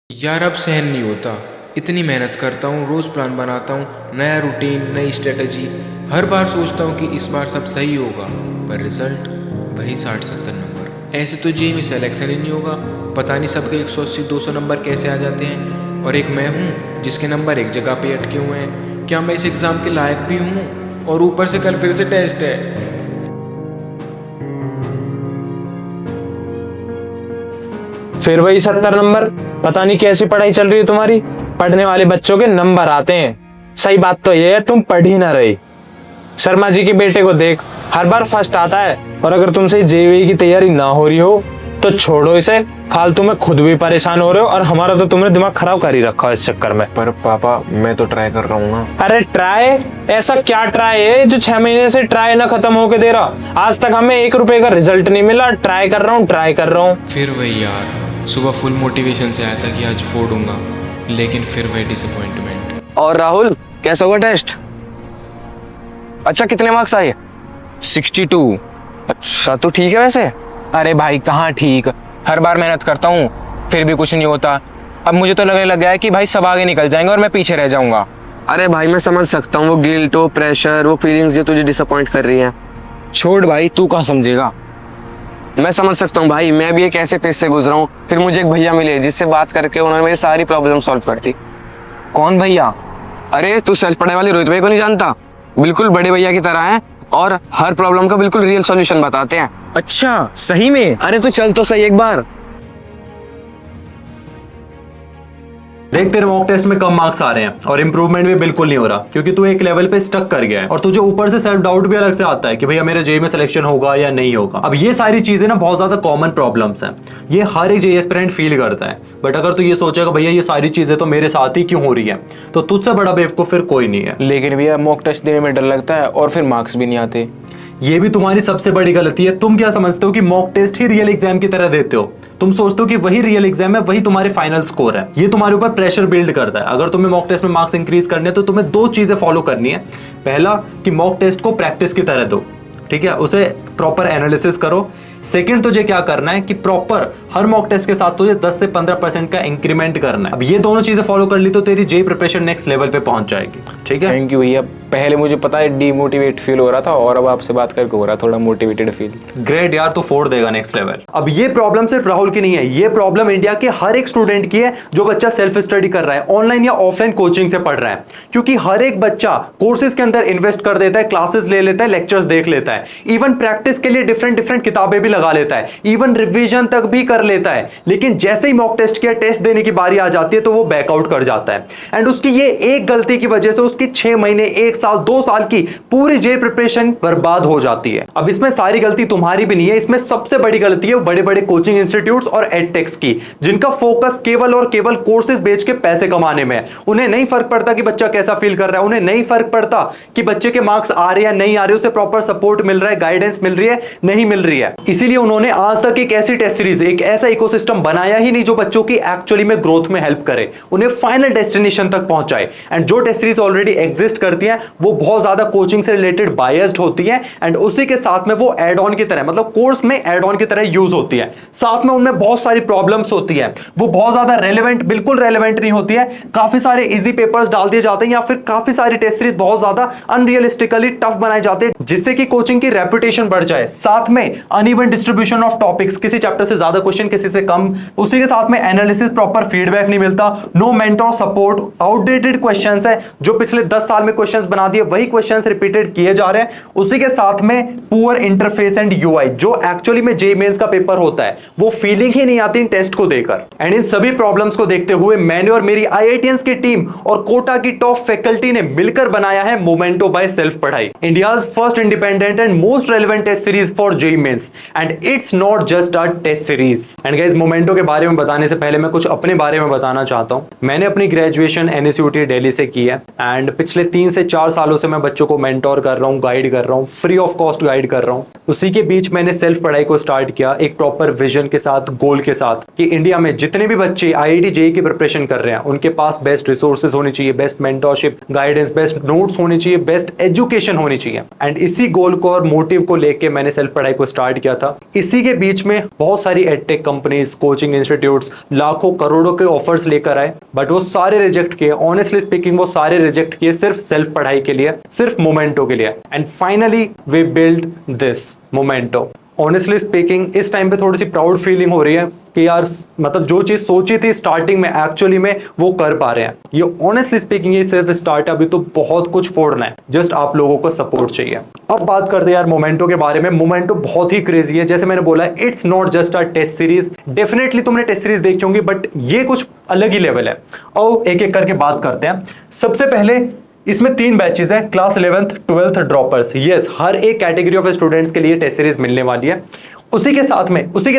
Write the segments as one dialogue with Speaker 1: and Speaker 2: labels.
Speaker 1: यार अब सहन नहीं होता। इतनी मेहनत करता हूँ, रोज़ प्लान बनाता हूँ, नया रूटीन, नई स्ट्रेटजी। हर बार सोचता हूँ कि इस बार सब सही होगा, पर रिजल्ट वही 60-70 नंबर। ऐसे तो जेईई में सिलेक्शन ही नहीं होगा। पता नहीं सबके 180-200 नंबर कैसे आ जाते हैं, और एक मैं हूँ जिसके नंबर एक जगह पे अटके हुए हैं। क्या मैं इस एग्ज़ाम के लायक भी हूँ? और ऊपर से कल फिर से टेस्ट है।
Speaker 2: फिर वही 70 नंबर। पता नहीं कैसी पढ़ाई चल रही है तुम्हारी। पढ़ने वाले बच्चों के नंबर आते हैं। सही बात तो ये है तुम पढ़ ही ना रही। शर्मा जी के बेटे को देख, हर बार फर्स्ट आता है। और अगर तुमसे जेईई की तैयारी ना हो रही हो तो छोड़ो इसे। फालतू में खुद भी परेशान हो रहे हो और हमारा तो तुमने दिमाग खराब कर ही रखा है इस चक्कर में।
Speaker 3: पर पापा मैं तो ट्राई कर रहा हूँ ना।
Speaker 2: अरे ट्राई? ऐसा क्या ट्राई है जो 6 महीने से ट्राई ना खत्म होके दे रहा? आज तक हमें 1 रुपए का रिजल्ट नहीं मिला। ट्राई कर रहा हूँ।
Speaker 1: फिर वही यार, सुबह फुल मोटिवेशन से आया था कि आज फोड़ूंगा, लेकिन फिर वही डिसअपॉइंटमेंट।
Speaker 3: और राहुल कैसा हुआ टेस्ट? अच्छा कितने मार्क्स आए? 62। अच्छा तो ठीक है वैसे।
Speaker 2: अरे भाई कहाँ ठीक, हर बार मेहनत करता हूँ फिर भी कुछ नहीं होता। अब मुझे तो लगने लग गया है कि भाई सब आगे निकल जाएंगे और मैं पीछे रह जाऊंगा।
Speaker 3: अरे भाई मैं समझ सकता हूँ वो गिल्ट, वो प्रेशर, वो फीलिंग्स जो तुझे डिसअपॉइंट कर रही हैं। छोड़ भाई, तू कहाँ समझेगा। मैं समझ सकता हूँ भाई, मैं भी एक ऐसे फेज से गुजरा हूँ। फिर मुझे एक भैया मिले जिससे बात करके उन्होंने मेरी सारी प्रॉब्लम सॉल्व कर दी।
Speaker 2: कौन भैया?
Speaker 3: अरे तू सेल्फ पढ़ाई वाले रोहित भाई को नहीं जानता? बिल्कुल बड़े भैया की तरह हैं और हर प्रॉब्लम का बिल्कुल रियल सॉल्यूशन बताते हैं।
Speaker 2: अच्छा सही में?
Speaker 3: अरे तू चल तो सही एक बार।
Speaker 4: देख तेरे मॉक टेस्ट में कम मार्क्स आ रहे हैं और इंप्रूवमेंट भी बिल्कुल नहीं हो रहा, क्योंकि तू एक लेवल पे स्टक कर गया है और तुझे ऊपर से सेल्फ डाउट भी अलग से आता है कि भैया मेरे जेईई में सिलेक्शन होगा या नहीं होगा। अब ये सारी चीजें ना बहुत ज्यादा कॉमन प्रॉब्लम्स हैं, ये हर एक जेईई एस्पिरेंट फील करता है। बट अगर तू ये सोचेगा भैया ये सारी चीजें तो मेरे साथ ही क्यों हो रही है, तो तुझसे बड़ा बेवकूफ फिर कोई नहीं है।
Speaker 2: लेकिन भैया मॉक टेस्ट देने में डर लगता है और फिर मार्क्स भी नहीं आते।
Speaker 4: ये भी तुम्हारी सबसे बड़ी गलती है। तुम क्या समझते हो कि मॉक टेस्ट ही रियल एग्जाम की तरह देते हो? तुम सोचते हो कि वही रियल एग्जाम है, वही तुम्हारे फाइनल स्कोर है। ये तुम्हारे ऊपर प्रेशर बिल्ड करता है। अगर तुम्हें मॉक टेस्ट में मार्क्स इंक्रीज करने हैं तो तुम्हें 2 चीजें फॉलो करनी है। पहला कि मॉक टेस्ट को प्रैक्टिस की तरह दो, ठीक है, उसे प्रॉपर एनालिसिस करो। सेकंड तुझे क्या करना है कि प्रॉपर हर मॉक टेस्ट के साथ तुझे 10 से 15% का इंक्रीमेंट करना है। अब ये दोनों चीजें फॉलो कर ली तो तेरी जेईई प्रिपरेशन नेक्स्ट लेवल पे पहुंच जाएगी। ठीक है,
Speaker 2: थैंक यू भैया। पहले मुझे पता है डीमोटिवेट फील हो रहा था और अब आपसे बात करके हो रहा थोड़ा मोटिवेटेड फील।
Speaker 4: ग्रेट यार, तो फोड़ देगा नेक्स्ट लेवल। अब ये प्रॉब्लम सिर्फ राहुल की नहीं है, ये प्रॉब्लम इंडिया के हर एक स्टूडेंट की है जो बच्चा सेल्फ स्टडी कर रहा है, ऑनलाइन या ऑफलाइन कोचिंग से पढ़ रहा है। क्योंकि हर एक बच्चा कोर्सेज के अंदर इन्वेस्ट कर देता है, क्लासेस ले लेता है, लेक्चर्स देख लेता है, इवन प्रैक्टिस के लिए डिफरेंट किताबें भी लगा लेता है, इवन रिवीजन तक भी कर लेता है। लेकिन जैसे ही मॉक टेस्ट किया, टेस्ट देने की बारी आ जाती है तो वो बैकआउट कर जाता है। एंड उसकी ये एक गलती की वजह से उसकी 6 महीने, 1 साल, 2 साल की पूरी जेईई प्रिपरेशन बर्बाद हो जाती है। अब इसमें सारी गलती तुम्हारी भी नहीं है, इसमें सबसे बड़ी गलती है बड़े बड़े कोचिंग इंस्टीट्यूट्स और एडटेक्स की, जिनका फोकस केवल और केवल कोर्सेज बेच के पैसे कमाने में है। उन्हें नहीं फर्क पड़ता कि बच्चा कैसा फील कर रहा है, उन्हें नहीं फर्क पड़ता कि बच्चे के मार्क्स आ रहे हैं नहीं आ रहे, उसे प्रॉपर सपोर्ट मिल रहा है, गाइडेंस मिल रही है नहीं मिल रही है। इसीलिए उन्होंने आज तक एक ऐसी टेस्ट सीरीज, एक ऐसा इकोसिस्टम बनाया ही नहीं जो बच्चों की एक्चुअली में ग्रोथ में हेल्प करे, उन्हें फाइनल डेस्टिनेशन तक पहुंचाए। एंड जो टेस्ट सीरीज ऑलरेडी एग्जिस्ट करती है वो बहुत ज्यादा कोचिंग से रिलेटेड बायस्ड होती है एंड उसी के साथ में वो एड ऑन की तरह, मतलब कोर्स में एड ऑन की तरह यूज होती है। साथ में उनमें बहुत सारी प्रॉब्लम्स होती है, वो बहुत ज्यादा रेलेवेंट, बिल्कुल रेलेवेंट नहीं होती है। काफी सारे इजी पेपर्स डाल दिए जाते हैं या फिर काफी सारी टेस्ट सीरीज बहुत ज्यादा अनरियलिस्टिकली टफ बनाए जाते हैं जिससे कि कोचिंग की रेपुटेशन बढ़ जाए। साथ में अनइवन डिस्ट्रीब्यूशन ऑफ टॉपिक्स, किसी चैप्टर से ज्यादा क्वेश्चन, किसी से कम। उसी के साथ में एनालिसिस, प्रॉपर फीडबैक नहीं मिलता, no mentor support, outdated questions है जो पिछले 10 साल में क्वेश्चंस बना दिए वही क्वेश्चंस रिपीटेड किए जा रहे हैं। उसी के साथ में पुअर इंटरफेस एंड यूआई, जो एक्चुअली में जेईई मेंस का पेपर होता है वो फीलिंग ही नहीं आती इन टेस्ट को देखकर। एंड इन सभी प्रॉब्लम्स को देखते हुए मैंने और मेरी आईआईटीएंस की टीम और कोटा की टॉप फैकल्टी ने मिलकर बनाया है Momento by Self Padhai, India's first independent and most relevant test series for JEE mains. And it's not just a test series. And guys, Momento के बारे में बताने से पहले मैं कुछ अपने बारे में बताना चाहता हूं। मैंने अपनी ग्रेजुएशन एनएसयूटी दिल्ली से की है एंड पिछले 3 से 4 सालों से मैं बच्चों को मेंटोर कर रहा हूं, गाइड कर रहा हूं, फ्री ऑफ कॉस्ट गाइड कर रहा हूं। उसी के बीच मैंने सेल्फ पढ़ाई को स्टार्ट किया एक प्रॉपर विजन के साथ, गोल के साथ, कि इंडिया में जितने भी बच्चे आईआईटी जेईई की प्रिपरेशन कर रहे हैं उनके पास बेस्ट रिसोर्सेज होनी चाहिए, best mentorship, guidance, best notes होनी चाहिए, बेस्ट एजुकेशन होनी चाहिए। एंड इसी गोल को और मोटिव को लेके मैंने सेल्फ पढ़ाई को स्टार्ट किया था। इसी के बीच में बहुत सारी एडटेक कंपनीज, कोचिंग इंस्टीट्यूट्स लाखों करोड़ों के ऑफर्स लेकर आए, बट वो सारे रिजेक्ट किए। ऑनेस्टली स्पीकिंग वो सारे रिजेक्ट किए सिर्फ सेल्फ पढ़ाई के लिए, सिर्फ मोमेंटो के लिए। And finally we build this Momento. Honestly speaking इस टाइम पे थोड़ी सी प्राउड फीलिंग हो रही है कि यार मतलब जो चीज सोची थी स्टार्टिंग में एक्चुअली में वो कर पा रहे हैं। ये ऑनेस्टली स्पीकिंग ये सिर्फ स्टार्ट है, अभी तो बहुत कुछ फोड़ना है, जस्ट आप लोगों को सपोर्ट चाहिए। अब बात करते हैं यार मोमेंटो के बारे में। मोमेंटो बहुत ही क्रेजी है, जैसे मैंने बोला it's not just a test series. Definitely तुमने टेस्ट सीरीज देखी होंगी, बट ये कुछ अलग ही लेवल है। और एक एक करके बात करते हैं। सबसे पहले इसमें 3 बैचेस हैं, class 11th 12th droppers. Yes, हर एक कैटेगरी ऑफ स्टूडेंट्स के लिए टेस्ट सीरीज मिलने वाली है। उसी के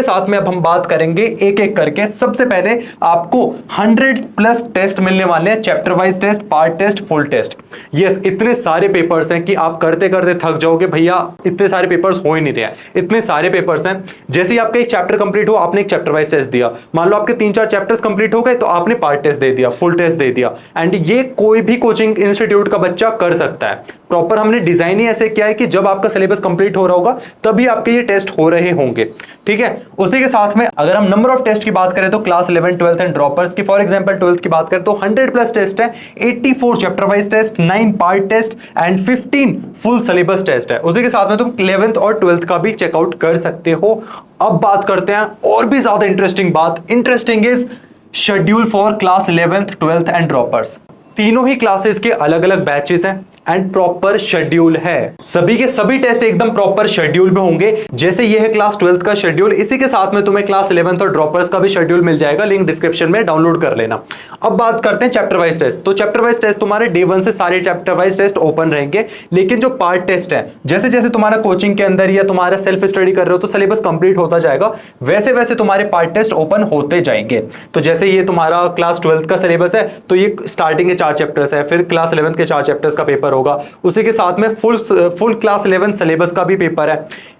Speaker 4: साथ में अब हम बात करेंगे एक एक करके। सबसे पहले आपको 100+ टेस्ट मिलने वाले हैं, chapter wise test, part test, full test. Yes, इतने सारे पेपर्स हैं कि आप करते करते थक जाओगे, भैया इतने सारे पेपर्स हो ही नहीं रहे, इतने सारे पेपर्स हैं। जैसे ही आपका एक चैप्टर कंप्लीट हो, आपने एक चैप्टर वाइज टेस्ट दिया, मान लो आपके 3-4 चैप्टर्स कंप्लीट हो गए तो आपने पार्ट टेस्ट दे दिया, फुल टेस्ट दे दिया। एंड ये कोई भी कोचिंग इंस्टीट्यूट का बच्चा कर सकता है। प्रॉपर हमने डिजाइन ही ऐसे किया है कि जब आपका सिलेबस कंप्लीट हो रहा होगा तभी आपके ये टेस्ट हो रहे होंगे, ठीक है। उसी के साथ में अगर हम नंबर ऑफ टेस्ट की बात करें तो क्लास 11, 12th एंड ड्रॉपर्स की, फॉर एग्जांपल 12th की बात करें तो 100+ टेस्ट है, 84 chapter wise test, 9 part test and 15 full syllabus test है। उसी के साथ में तुम 11th और 12th का भी चेकआउट कर सकते हो। अब बात करते हैं और भी ज्यादा इंटरेस्टिंग बात। Interesting is schedule for class 11th, 12th and droppers. तीनों ही क्लासेस के अलग अलग बैचेस हैं एंड प्रॉपर शेड्यूल है। सभी के सभी टेस्ट एकदम प्रॉपर शेड्यूल में होंगे। जैसे ये है क्लास 12th का शेड्यूल, इसी के साथ में तुम्हें क्लास 11th और ड्रॉपर्स का भी शेड्यूल मिल जाएगा, लिंक डिस्क्रिप्शन में डाउनलोड कर लेना। अब बात करते हैं चैप्टर वाइज टेस्ट। तो चैप्टर वाइज टेस्ट तुम्हारे डे 1 से सारे चैप्टर वाइज टेस्ट ओपन रहेंगे, लेकिन जो पार्ट टेस्ट है, जैसे जैसे तुम्हारा कोचिंग के अंदर या तुम्हारा सेल्फ स्टडी कर रहे हो तो सिलेबस कंप्लीट होता जाएगा, वैसे वैसे तुम्हारे पार्ट टेस्ट ओपन होते जाएंगे। तो जैसे ये तुम्हारा क्लास 12th का सिलेबस है तो ये स्टार्टिंग के 4 चैप्टर्स है, फिर क्लास 11th के 4 चैप्टर्स का पेपर होगा, उसी के साथ में फुल क्लास 11 सिलेबस का भी पेपर है,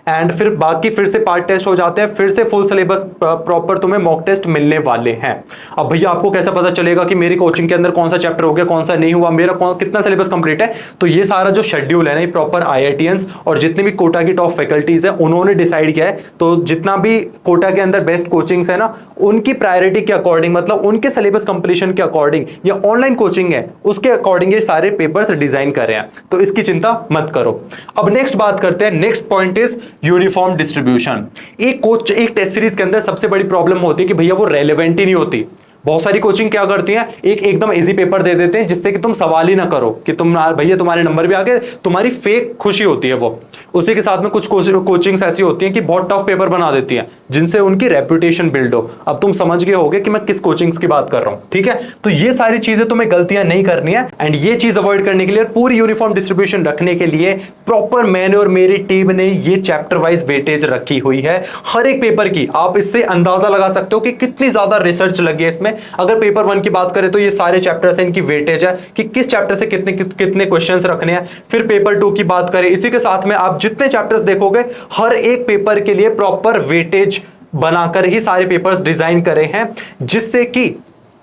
Speaker 4: एंड फिर बाकी फिर से पार्ट टेस्ट हो जाते हैं, फिर से फुल सिलेबस प्रॉपर तुम्हें मॉक टेस्ट मिलने वाले हैं। अब भैया आपको कैसे पता चलेगा कि मेरी कोचिंग के अंदर कौन सा चैप्टर हो गया, कौन सा नहीं हुआ, मेरा कितना सिलेबस कंप्लीट है? तो ये सारा जो शेड्यूल है ना, ये प्रॉपर IITians और जितनी भी कोटा की टॉप फैकल्टीज है उन्होंने डिसाइड किया है। तो जितना भी कोटा के अंदर बेस्ट कोचिंग्स है ना, उनकी प्रायोरिटी के अकॉर्डिंग, मतलब उनके सिलेबस कंप्लीशन के अकॉर्डिंग या ऑनलाइन कोचिंग है उसके अकॉर्डिंग ये सारे पेपर्स डिजाइन कर रहे हैं, तो इसकी चिंता मत करो। अब नेक्स्ट बात करते हैं। Next point is uniform distribution. एक टेस्ट सीरीज के अंदर सबसे बड़ी प्रॉब्लम होती है कि भैया वो रेलेवेंट ही नहीं होती। बहुत सारी कोचिंग क्या करती हैं, एकदम इजी पेपर दे देते हैं जिससे कि तुम सवाल ही ना करो कि तुम भैया तुम्हारे नंबर भी आ गए, तुम्हारी फेक खुशी होती है वो। उसी के साथ में कुछ कोचिंग्स ऐसी होती हैं कि बहुत टफ पेपर बना देती हैं जिनसे उनकी रेपुटेशन बिल्ड हो। अब तुम समझ गए होगे कि मैं किस कोचिंग्स की बात कर रहा हूं, ठीक है। तो ये सारी चीजें तुम्हें गलतियां नहीं करनी है, एंड ये चीज अवॉइड करने के लिए, पूरी यूनिफॉर्म डिस्ट्रीब्यूशन रखने के लिए प्रॉपर मैंने और मेरी टीम ने ये चैप्टर वाइज वेटेज रखी हुई है हर एक पेपर की। आप इससे अंदाजा लगा सकते हो कि कितनी ज्यादा रिसर्च लगी है इसमें। अगर पेपर 1 की बात करें तो ये सारे चैप्टर्स हैं, इनकी वेटेज है कि किस चैप्टर से कितने क्वेश्चंस रखने हैं। फिर पेपर 2 की बात करें, इसी के साथ में आप जितने चैप्टर्स देखोगे हर एक पेपर के लिए प्रॉपर वेटेज बनाकर ही सारे पेपर्स डिजाइन करे हैं, जिससे कि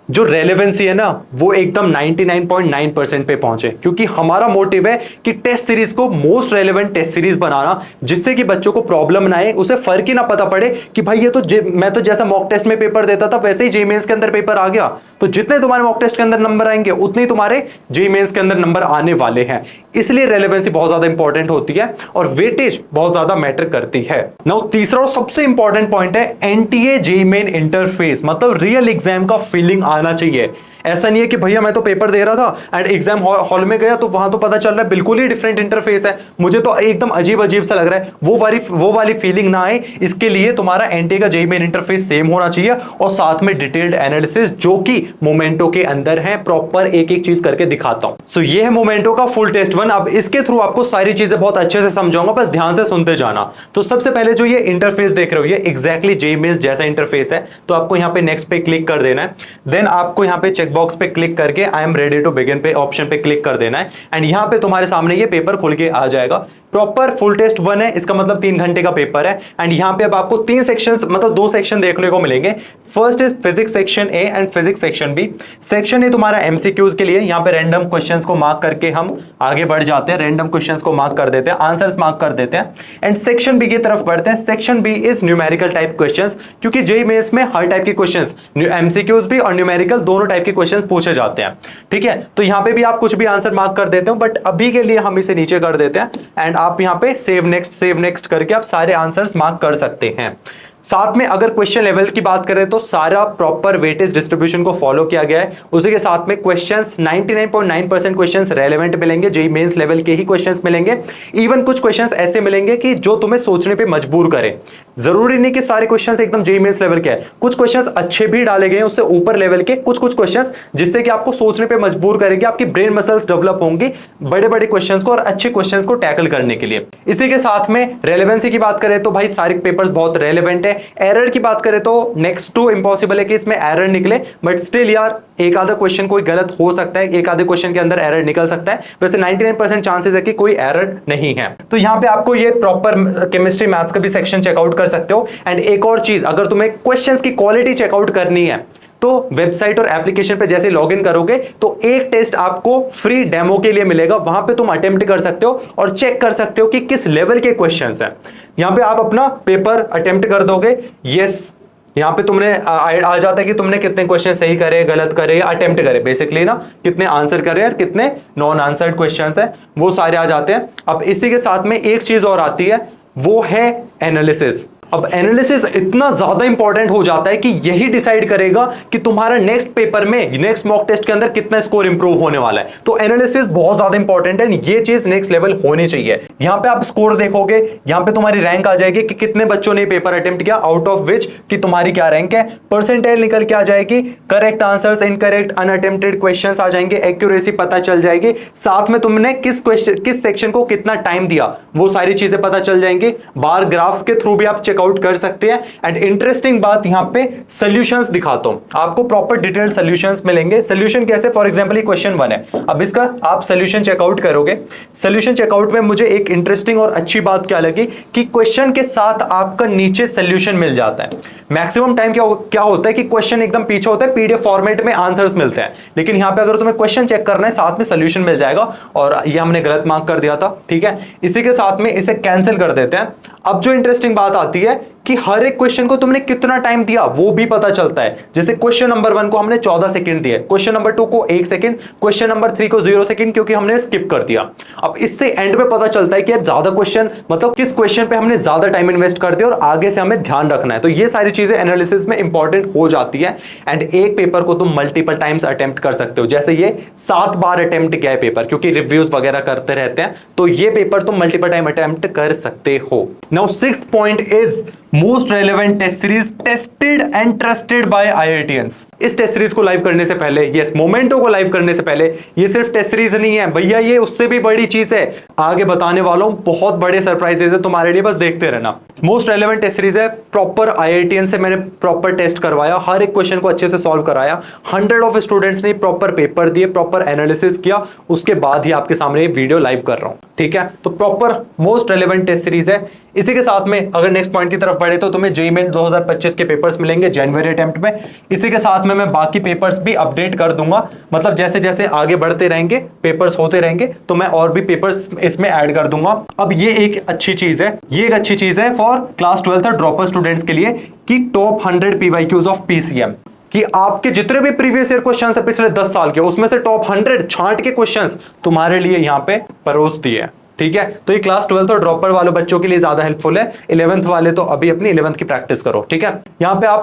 Speaker 4: जो रेलेवेंसी है ना वो एकदम 99.9% पे पहुंचे। क्योंकि हमारा मोटिव है कि टेस्ट सीरीज को मोस्ट रेलेवेंट टेस्ट सीरीज बनाना, जिससे कि बच्चों को प्रॉब्लम ना आए, उसे फर्क ही ना पता पड़े कि भाई ये तो मैं तो जैसा मॉक टेस्ट में पेपर देता था वैसे ही जेईई मेंस के अंदर पेपर आ गया। तो जितने तुम्हारे मॉक टेस्ट के अंदर नंबर आएंगे उतने ही तुम्हारे जेईई मेंस के अंदर नंबर आने वाले हैं। इसलिए रेलेवेंसी बहुत ज्यादा इंपॉर्टेंट होती है और वेटेज बहुत ज्यादा मैटर करती है। नाउ तीसरा और सबसे इंपॉर्टेंट पॉइंट है एनटीए जेईई मेन इंटरफेस, मतलब रियल एग्जाम का फीलिंग आना चाहिए। ऐसा नहीं है कि भैया मैं तो पेपर दे रहा था एंड एग्जाम हॉल में गया तो वहां तो पता चल रहा है बिल्कुल ही डिफरेंट इंटरफेस है, मुझे तो एकदम अजीब अजीब सा लग रहा है। वो वाली फीलिंग ना आए, इसके लिए तुम्हारा एनटीए का जेईई मेन इंटरफेस सेम होना चाहिए और साथ में डिटेल्ड एनालिसिस जो कि मोमेंटो के अंदर है। प्रॉपर एक एक चीज करके दिखाता हूं। सो ये है मोमेंटो का फुल टेस्ट 1। अब इसके थ्रू आपको सारी चीजें बहुत अच्छे से समझाऊंगा, बस ध्यान से सुनते जाना। तो सबसे पहले जो ये इंटरफेस देख रहे हो, ये एग्जैक्टली जेईई मेंस जैसा इंटरफेस है। तो आपको यहाँ पे नेक्स्ट पे क्लिक कर देना है, देन आपको यहाँ पे चेकबॉक्स पे क्लिक करके I am ready to begin पे ऑप्शन पे क्लिक कर देना है, एंड यहाँ पे तुम्हारे सामने ये पेपर खुल के आ जाएगा। प्रॉपर फुल टेस्ट 1 है, इसका मतलब 3 घंटे का पेपर है। एंड यहाँ पे अब आपको 3 सेक्शंस मतलब 2 सेक्शन देखने को मिलेंगे। First is physics section A and physics section B. Section A तुम्हारा एमसीक्यूज के लिए, यहाँ पे रैंडम क्वेश्चंस को मार्क करके हम आगे बढ़ जाते हैं, रैंडम क्वेश्चंस को मार्क कर देते हैं, आंसर्स मार्क कर देते हैं। एंड सेक्शन बी की तरफ बढ़ते हैं। Section B is numerical type questions, क्योंकि जेईई मेंस में हर टाइप के क्वेश्चंस, एमसीक्यूज भी और न्यूमेरिकल दोनों टाइप के क्वेश्चंस पूछे जाते हैं। ठीक है, तो यहाँ पे भी आप कुछ भी आंसर मार्क कर देते हो, बट अभी के लिए हम इसे नीचे कर देते हैं एंड आप यहाँ पे सेव नेक्स्ट करके आप सारे आंसर्स मार्क कर सकते हैं। साथ में अगर क्वेश्चन लेवल की बात करें तो सारा प्रॉपर वेटेज डिस्ट्रीब्यूशन को फॉलो किया गया है। उसी के साथ में क्वेश्चंस 99.9% क्वेश्चंस रेलेवेंट मिलेंगे, जेईई मेंस लेवल के ही क्वेश्चंस मिलेंगे। इवन कुछ क्वेश्चंस ऐसे मिलेंगे कि जो तुम्हें सोचने पे मजबूर करें। जरूरी नहीं कि सारे क्वेश्चंस एकदम जेईई मेंस लेवल के हैं, कुछ क्वेश्चंस अच्छे भी डाले गए हैं उससे ऊपर लेवल के, कुछ क्वेश्चंस जिससे कि आपको सोचने पे मजबूर करेंगे, आपकी ब्रेन मसल्स डेवलप होंगी बड़े बड़े क्वेश्चंस को और अच्छे क्वेश्चंस को टैकल करने के लिए। इसी के साथ में रेलेवेंसी की बात करें तो भाई सारे पेपर्स बहुत रेलेवेंट है। एरर की बात करें तो नेक्स्ट टू इंपॉसिबल है कि इसमें एरर निकले, बट स्टिल यार एक आधा क्वेश्चन कोई गलत हो सकता है, एक आधे क्वेश्चन के अंदर एरर निकल सकता है। वैसे 99% चांसेस है कि कोई एरर नहीं है। तो यहां पे आपको ये प्रॉपर केमिस्ट्री मैथ्स का भी सेक्शन चेकआउट कर सकते हो। एंड एक और चीज, अगर तुम्हें क्वेश्चंस की क्वालिटी चेकआउट करनी है तो वेबसाइट और एप्लीकेशन पे जैसे लॉगिन करोगे तो एक टेस्ट आपको फ्री डेमो के लिए मिलेगा, वहां पे तुम अटेम्प्ट कर सकते हो और चेक कर सकते हो कि किस लेवल के क्वेश्चंस हैं। यहां पे आप अपना पेपर अटेम्प्ट कर दोगे, यस यहां पे तुमने आ जाता है कि तुमने कितने क्वेश्चन सही करे, गलत करे या अटेम्प्ट करे, बेसिकली ना कितने आंसर करे और कितने नॉन आंसर्ड क्वेश्चंस है वो सारे आ जाते हैं। अब इसी के साथ में एक चीज और आती है, वो है एनालिसिस। अब एनालिसिस इतना ज्यादा इंपॉर्टेंट हो जाता है कि यही डिसाइड करेगा कि तुम्हारा नेक्स्ट पेपर में, नेक्स्ट मॉक टेस्ट के अंदर कितना स्कोर इंप्रूव होने वाला है। तो एनालिसिस बहुत ज्यादा इंपॉर्टेंट है, ये चीज नेक्स्ट लेवल होनी चाहिए। यहां पे आप स्कोर देखोगे, यहां पे तुम्हारी रैंक आ जाएगी कि कितने बच्चों ने पेपर अटेम्प्ट किया, आउट ऑफ विच कि तुम्हारी क्या रैंक है। परसेंटाइल निकल के आ जाएगी, correct answers, incorrect, unattempted questions आ जाएंगे, एक्यूरेसी पता चल जाएगी, साथ में तुमने किस सेक्शन को कितना टाइम दिया वो सारी चीजें पता चल जाएंगी। बार ग्राफ्स के थ्रू भी आप चेकआउट कर सकते हैं। एंड इंटरेस्टिंग बात यहां पे सॉल्यूशंस दिखाता हूं, आपको प्रॉपर डिटेल्ड सॉल्यूशंस मिलेंगे। सॉल्यूशन कैसे, फॉर एग्जांपल ये क्वेश्चन 1 है, अब इसका आप सॉल्यूशन चेकआउट करोगे। सॉल्यूशन चेकआउट में मुझे एक इंटरेस्टिंग और अच्छी बात क्या लगी कि क्वेश्चन के साथ आपका नीचे सॉल्यूशन मिल जाता है। मैक्सिमम टाइम क्या होता है कि क्वेश्चन एकदम पीछे होता है, पीडीएफ फॉर्मेट में आंसर्स मिलते हैं, लेकिन यहां पे अगर तुम्हें क्वेश्चन चेक करना है साथ में सॉल्यूशन मिल जाएगा। और ये हमने गलत मार्क कर दिया था, ठीक है, इसी के साथ में इसे कैंसिल कर देते हैं। अब जो इंटरेस्टिंग बात आती है कि हर एक क्वेश्चन को तुमने कितना टाइम दिया वो भी पता चलता है। जैसे क्वेश्चन नंबर 1 को हमने 14 सेकंड दिए, क्वेश्चन नंबर 2 को 1 सेकंड, क्वेश्चन नंबर 3 को 0 सेकंड, क्योंकि हमने स्किप कर दिया। अब इससे एंड में पता चलता है कि ज्यादा क्वेश्चन मतलब किस क्वेश्चन पे हमने ज्यादा टाइम इन्वेस्ट कर दिया और आगे से हमें ध्यान रखना है। तो ये सारी चीजें एनालिसिस में इंपॉर्टेंट हो जाती है। एंड एक पेपर को तुम मल्टीपल टाइम्स अटेम्प्ट कर सकते हो, जैसे ये 7 बार अटेम्प्ट किया है पेपर, क्योंकि रिव्यूज वगैरह करते रहते हैं, तो ये पेपर तुम मल्टीपल टाइम अटेम्प्ट कर सकते हो। Now 6th point is most relevant test series tested and trusted by IITians. इस टेस्ट सीरीज को लाइव करने से पहले, यस मोमेंटो को लाइव करने से पहले, ये सिर्फ टेस्ट सीरीज नहीं है भैया, ये उससे भी बड़ी चीज है, आगे बताने वालों बहुत बड़े सरप्राइजेस है तुम्हारे लिए, बस देखते रहना। मोस्ट रेलेवेंट टेस्ट सीरीज है, प्रॉपर आईआईटीएन से मैंने प्रॉपर टेस्ट करवाया, हर एक क्वेश्चन को अच्छे से सॉल्व कराया, 100 ऑफ स्टूडेंट्स ने प्रॉपर पेपर दिए, प्रॉपर एनालिसिस किया, उसके बाद ही आपके सामने ये वीडियो लाइव कर रहा हूं, ठीक है। तो proper most relevant test series है। इसी के साथ में अगर नेक्स्ट पॉइंट की तरफ बढ़े तो तुम्हें जेईई मेन 2025 के पेपर्स मिलेंगे जनवरी अटेम्प्ट में। इसी के साथ में मैं बाकी पेपर्स भी अपडेट कर दूंगा, मतलब जैसे जैसे आगे बढ़ते रहेंगे, पेपर्स होते रहेंगे, तो मैं और भी पेपर्स इसमें ऐड कर दूंगा। अब ये एक अच्छी चीज है, ये एक अच्छी चीज है फॉर क्लास 12 और ड्रॉपर स्टूडेंट्स के लिए कि टॉप 100 पीवाईक्यूज ऑफ पीसीएम, कि आपके जितने भी प्रीवियस ईयर क्वेश्चंस है पिछले 10 साल के, उसमें से टॉप 100 छांट के क्वेश्चंस तुम्हारे लिए यहां पे परोस दिए, ठीक है। तो ये क्लास 12 और ड्रॉपर वाले बच्चों के लिए ज्यादा हेल्पफुल है। 11th वाले तो अभी अपनी 11th की प्रैक्टिस करो, ठीक है। यहाँ पे आप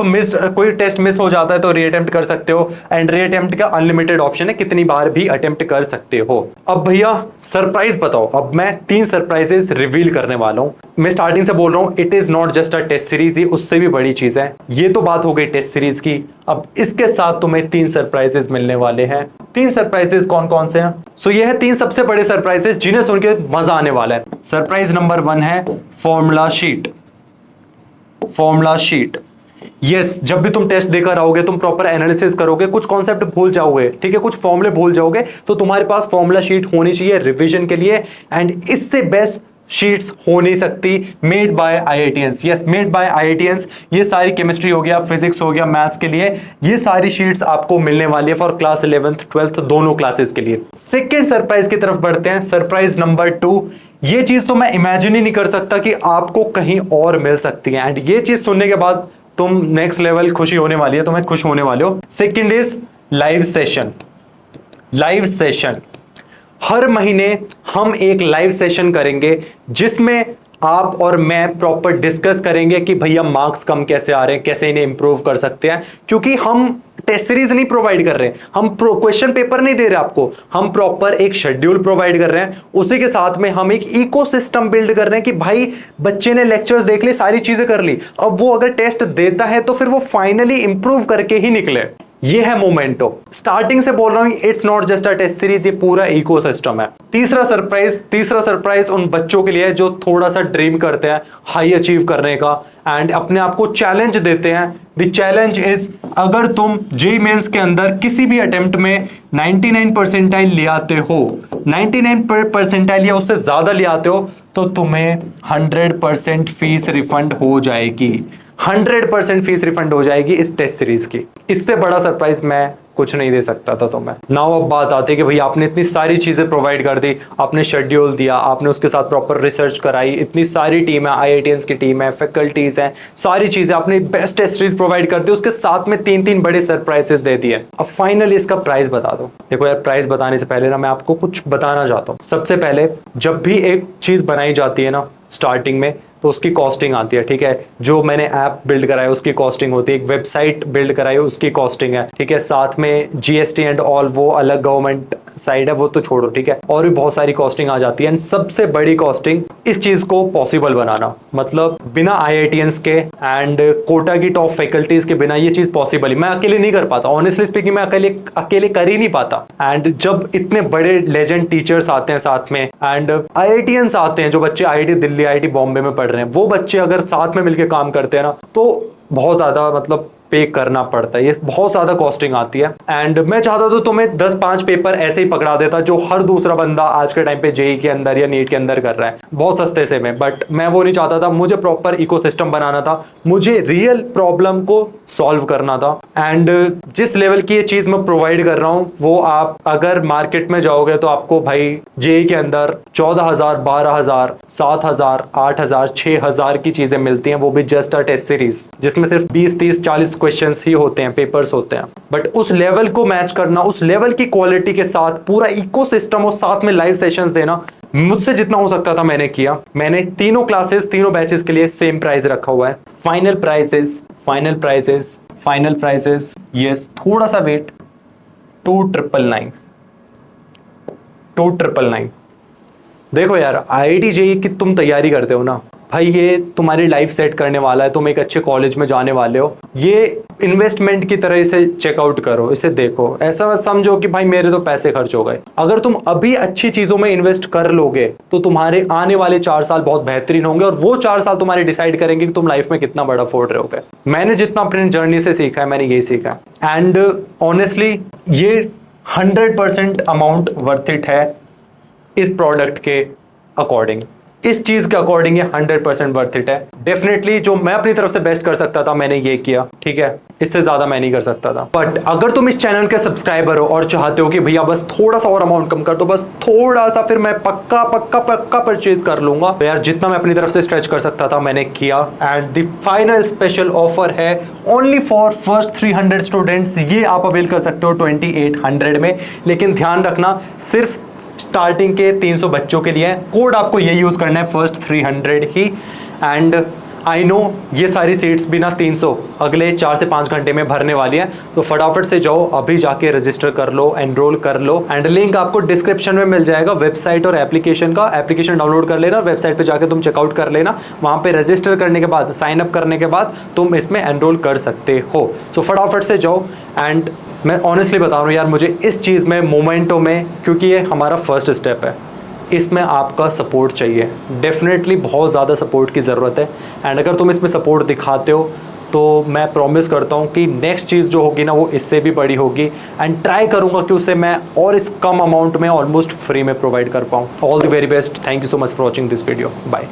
Speaker 4: कोई टेस्ट मिस हो जाता है तो रीअटेम्प्ट कर सकते हो, एंड रीअटेम्प्ट का अनलिमिटेड ऑप्शन है, कितनी बार भी अटेम्प्ट कर सकते हो। अब भैया सरप्राइज बताओ, अब मैं 3 सरप्राइजेस रिवील करने वाला हूँ। मैं स्टार्टिंग से बोल रहा हूँ, it is not just a test series, ये उससे भी बड़ी चीज है। ये तो बात हो गई टेस्ट सीरीज की, अब इसके साथ तुम्हें 3 सरप्राइजेस मिलने वाले हैं। 3 सरप्राइजेस कौन कौन से हैं? सो ये है 3 सबसे बड़े सरप्राइजेस जिन्हें सुन के मजा आने वाला है। सरप्राइज नंबर 1 है formula sheet. Formula sheet, yes, जब भी तुम टेस्ट देकर आओगे, तुम प्रॉपर एनालिसिस करोगे, कुछ कॉन्सेप्ट भूल जाओगे, ठीक है, कुछ फॉर्मूले भूल जाओगे, तो तुम्हारे पास फॉर्मूला शीट होनी चाहिए रिवीजन के लिए। एंड इससे बेस्ट शीट्स हो नहीं सकती made by IITians. Yes, made by IITians. ये सारी केमिस्ट्री हो गया, फिजिक्स हो गया, मैथ्स के लिए ये सारी शीट्स आपको मिलने वाली है फॉर क्लास 11th 12th दोनों क्लासेस के लिए। सेकेंड सरप्राइज की तरफ बढ़ते हैं, सरप्राइज नंबर 2। ये चीज तो मैं इमेजिन ही नहीं कर सकता कि आपको कहीं और मिल सकती है, एंड ये चीज सुनने के बाद तुम नेक्स्ट लेवल खुशी होने वाली है, तुम्हें खुश होने वाले हो। Second is live session. Live session, हर महीने हम एक लाइव सेशन करेंगे जिसमें आप और मैं प्रॉपर डिस्कस करेंगे कि भैया मार्क्स कम कैसे आ रहे हैं, कैसे इन्हें इंप्रूव कर सकते हैं। क्योंकि हम टेस्ट सीरीज नहीं प्रोवाइड कर रहे, हम क्वेश्चन पेपर नहीं दे रहे आपको, हम प्रॉपर एक शेड्यूल प्रोवाइड कर रहे हैं। उसी के साथ में हम एक इकोसिस्टम बिल्ड कर रहे हैं कि भाई बच्चे ने लेक्चर्स देख ली, सारी चीजें कर ली, अब वो अगर टेस्ट देता है तो फिर वो फाइनली इंप्रूव करके ही निकले। ये है मोमेंटो। स्टार्टिंग से बोल रहा हूं, it's not just a test series, ये पूरा इकोसिस्टम है। तीसरा सरप्राइज उन बच्चों के लिए जो थोड़ा सा ड्रीम करते हैं हाई अचीव करने का एंड अपने आप को चैलेंज देते हैं। द चैलेंज इज, अगर तुम जेईई मेंस के अंदर किसी भी अटेम्प्ट में 99 परसेंटाइल ले आते हो, 99 परसेंटाइल या उससे ज्यादा ले आते हो, तो तुम्हें 100% फीस रिफंड हो जाएगी। 100% फीस रिफंड हो जाएगी इस टेस्ट सीरीज की। इससे बड़ा सरप्राइज मैं कुछ नहीं दे सकता था तुम्हें। नाउ अब बात आती है कि भाई आपने इतनी सारी चीजें प्रोवाइड कर दी, आपने शेड्यूल दिया, आपने उसके साथ प्रॉपर रिसर्च कराई, इतनी सारी टीम है, आईआईटीएंस की टीम है, फैकल्टीज हैं, सारी चीजें आपने बेस्ट टेस्ट सीरीज प्रोवाइड कर दी, उसके साथ में 3 बड़े सरप्राइजेस दे दिए। अब फाइनली इसका प्राइस बता दो। देखो यार, प्राइस बताने से पहले ना मैं आपको कुछ बताना चाहता हूँ। सबसे पहले जब भी एक चीज बनाई जाती है ना स्टार्टिंग में, तो उसकी कॉस्टिंग आती है, ठीक है। जो मैंने ऐप बिल्ड कराया उसकी कॉस्टिंग होती है, एक वेबसाइट बिल्ड कराई उसकी कॉस्टिंग है, ठीक है। साथ में जीएसटी एंड ऑल वो अलग गवर्नमेंट साइड है, वो तो छोड़ो, ठीक है। और भी बहुत सारी कॉस्टिंग आ जाती है। एंड सबसे बड़ी कॉस्टिंग इस चीज को पॉसिबल बनाना, मतलब बिना आईआईटीएंस के एंड कोटा की टॉप फैकल्टीज के बिना ये चीज पॉसिबल ही मैं अकेले नहीं कर पाता। ऑनेस्टली स्पीकिंग मैं अकेले कर ही नहीं पाता। एंड जब इतने बड़े लेजेंड टीचर्स आते हैं साथ में एंड आईआईटीएंस आते हैं, जो बच्चे आईआईटी दिल्ली, आईआईटी बॉम्बे में पढ़ रहे हैं, वो बच्चे अगर साथ में मिलकर काम करते हैं ना, तो बहुत ज्यादा मतलब पे करना पड़ता है, ये बहुत ज्यादा कॉस्टिंग आती है। एंड मैं चाहता तो तुम्हें 10-5 पेपर ऐसे ही पकड़ा देता जो हर दूसरा बंदा आज के टाइम पे जेईई के अंदर या नीट के अंदर कर रहा है, बहुत सस्ते से में। बट मैं वो नहीं चाहता था, मुझे प्रॉपर इकोसिस्टम बनाना था, मुझे रियल प्रॉब्लम को सॉल्व करना था। एंड जिस लेवल की ये चीज मैं प्रोवाइड कर रहा हूं, वो आप अगर मार्केट में जाओगे तो आपको भाई जेईई के अंदर 14,000, 12,000, 7,000, 8,000, 6,000 की चीजें मिलती हैं, वो भी जस्ट अ टेस्ट सीरीज, जिसमें सिर्फ 20, 30, 40 क्वेश्चंस ही होते हैं, पेपर्स होते हैं। बट उस लेवल को मैच करना, उस लेवल की क्वालिटी के साथ पूरा इकोसिस्टम और साथ में लाइव सेशंस देना, मुझसे जितना हो सकता था मैंने किया। मैंने तीनों क्लासेस, तीनों बैचेस के लिए सेम प्राइस रखा हुआ है। फाइनल प्राइसेस यस, थोड़ा सा वेट, 2,999। देखो यार, आईआईटी जेईई की तुम तैयारी करते हो ना भाई, ये तुम्हारी लाइफ सेट करने वाला है, तुम एक अच्छे कॉलेज में जाने वाले हो। ये इन्वेस्टमेंट की तरह इसे चेकआउट करो, इसे देखो, ऐसा मत समझो कि भाई मेरे तो पैसे खर्च हो गए। अगर तुम अभी अच्छी चीजों में इन्वेस्ट कर लोगे तो तुम्हारे आने वाले 4 साल बहुत बेहतरीन होंगे, और वो 4 साल तुम्हारे डिसाइड करेंगे कि तुम लाइफ में कितना बड़ा फोड़ रहे होगे। मैंने जितना अपनी जर्नी से सीखा है, मैंने यही सीखा है। एंड ऑनेस्टली ये 100% अमाउंट वर्थ इट है इस प्रोडक्ट के अकॉर्डिंग, इस चीज के अकॉर्डिंग ये 100% वर्थ इट है। डेफिनेटली जो मैं अपनी तरफ से बेस्ट कर सकता था मैंने ये किया, ठीक है, इससे ज्यादा मैं नहीं कर सकता था। बट अगर तुम इस चैनल के सब्सक्राइबर हो और चाहते हो कि भैया बस थोड़ा सा और अमाउंट कम कर दो, बस थोड़ा सा, फिर मैं पक्का परचेज कर लूंगा, तो यार जितना मैं अपनी तरफ से स्ट्रेच कर सकता था मैंने किया। And the final special offer है ओनली फॉर फर्स्ट 300 स्टूडेंट्स। ये आप अवेल कर सकते हो 2800 में, लेकिन ध्यान रखना सिर्फ स्टार्टिंग के 300 बच्चों के लिए। कोड आपको ये यूज करना है first 300 he. And I know ये सारी सीट्स भी ना 300 अगले 4 से 5 घंटे में भरने वाली है, तो फटाफट से जाओ, अभी जाके रजिस्टर कर लो, एनरोल कर लो। एंड लिंक आपको डिस्क्रिप्शन में मिल जाएगा, वेबसाइट और एप्लीकेशन का। एप्लीकेशन डाउनलोड कर लेना, वेबसाइट पे जाके तुम चेकआउट कर लेना, वहाँ पे रजिस्टर करने के बाद, साइन अप करने के बाद तुम इसमें एनरोल कर सकते हो। सो फटाफट से जाओ। एंड मैं ऑनेस्टली बता रहा हूँ यार, मुझे इस चीज़ में, मोमेंटो में, क्योंकि ये हमारा फर्स्ट स्टेप है, इसमें आपका सपोर्ट चाहिए। डेफिनेटली बहुत ज़्यादा सपोर्ट की ज़रूरत है। एंड अगर तुम इसमें सपोर्ट दिखाते हो तो मैं प्रॉमिस करता हूँ कि नेक्स्ट चीज़ जो होगी ना वो इससे भी बड़ी होगी, एंड ट्राई करूँगा कि उसे मैं और इस कम अमाउंट में ऑलमोस्ट फ्री में प्रोवाइड कर पाऊँ। All the very best, thank you so much for watching this video, bye.